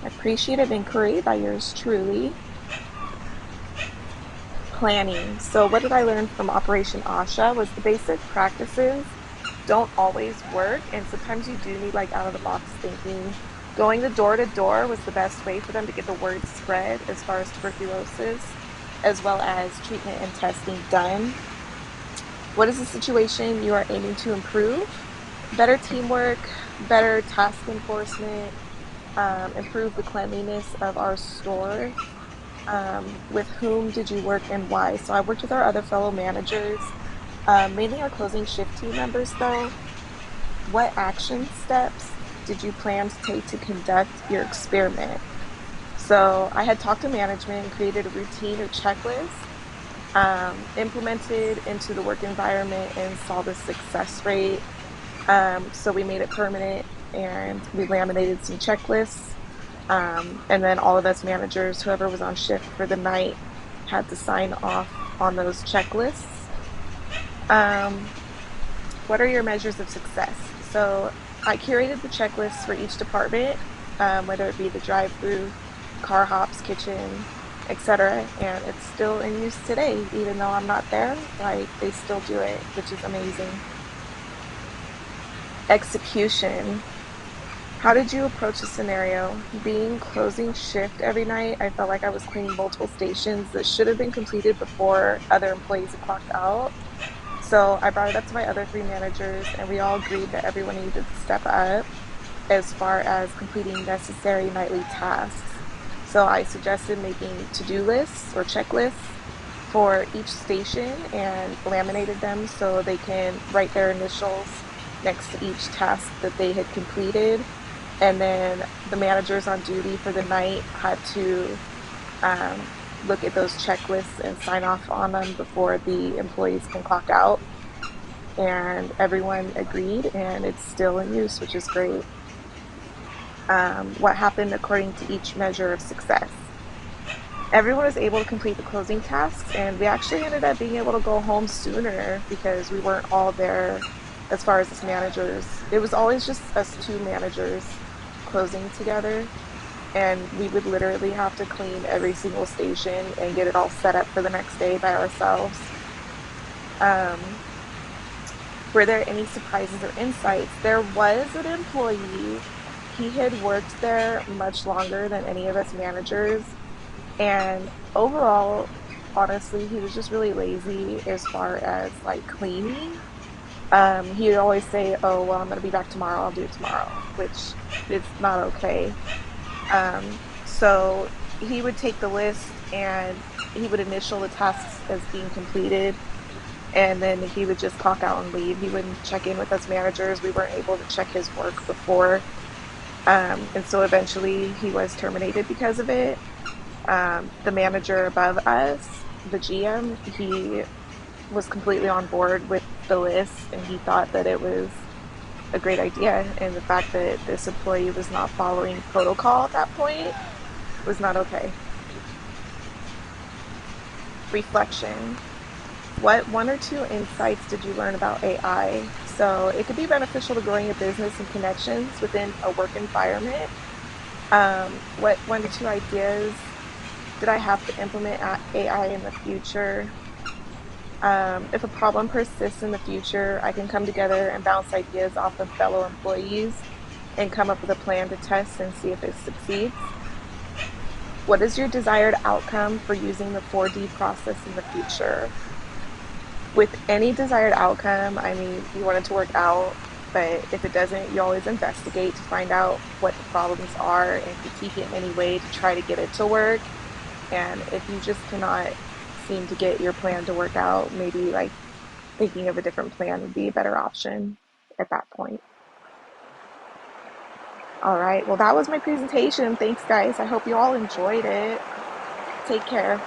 Appreciative Inquiry by yours truly. Planning. So what did I learn from Operation Asha was the basic practices don't always work, and sometimes you do need like out of the box thinking. Going the door to door was the best way for them to get the word spread as far as tuberculosis, as well as treatment and testing done. What is the situation you are aiming to improve? Better teamwork, better task enforcement, improve the cleanliness of our store. With whom did you work and why? So I worked with our other fellow managers, mainly our closing shift team members, though. What action steps did you plan to take to conduct your experiment? So I had talked to management and created a routine or checklist, implemented into the work environment and saw the success rate. So we made it permanent and we laminated some checklists. And then all of us managers, whoever was on shift for the night, had to sign off on those checklists. Um, what are your measures of success? So I curated the checklists for each department, whether it be the drive-through, car hops, kitchen, etc. And it's still in use today, even though I'm not there. Like they still do it, which is amazing. Execution. How did you approach the scenario? Being closing shift every night, I felt like I was cleaning multiple stations that should have been completed before other employees had clocked out. So I brought it up to my other three managers, and we all agreed that everyone needed to step up as far as completing necessary nightly tasks. So I suggested making to do lists or checklists for each station and laminated them so they can write their initials next to each task that they had completed. And then the managers on duty for the night had to look at those checklists and sign off on them before the employees can clock out. And everyone agreed, and it's still in use, which is great. What happened according to each measure of success? Everyone was able to complete the closing tasks, and we actually ended up being able to go home sooner because we weren't all there as far as managers. It was always just us two managers closing together, and we would literally have to clean every single station and get it all set up for the next day by ourselves. Um, were there any surprises or insights? There was an employee. He had worked there much longer than any of us managers. And overall, honestly, he was just really lazy as far as like cleaning. He'd always say, "Oh, well, I'm gonna be back tomorrow. I'll do it tomorrow," which is not okay. So he would take the list and he would initial the tasks as being completed, and then he would just clock out and leave. He wouldn't check in with us managers. We weren't able to check his work before, and so eventually he was terminated because of it. The manager above us, the GM, he was completely on board with the list and he thought that it was a great idea. And the fact that this employee was not following protocol at that point was not okay. Reflection. What one or two insights did you learn about AI? So it could be beneficial to growing a business and connections within a work environment. What one to two ideas did I have to implement AI in the future? If a problem persists in the future, I can come together and bounce ideas off of fellow employees and come up with a plan to test and see if it succeeds. What is your desired outcome for using the 4D process in the future? With any desired outcome, I mean, you want it to work out, but if it doesn't, you always investigate to find out what the problems are and critique it in any way to try to get it to work. And if you just cannot seem to get your plan to work out, maybe like thinking of a different plan would be a better option at that point. All right. Well, that was my presentation. Thanks, guys. I hope you all enjoyed it. Take care.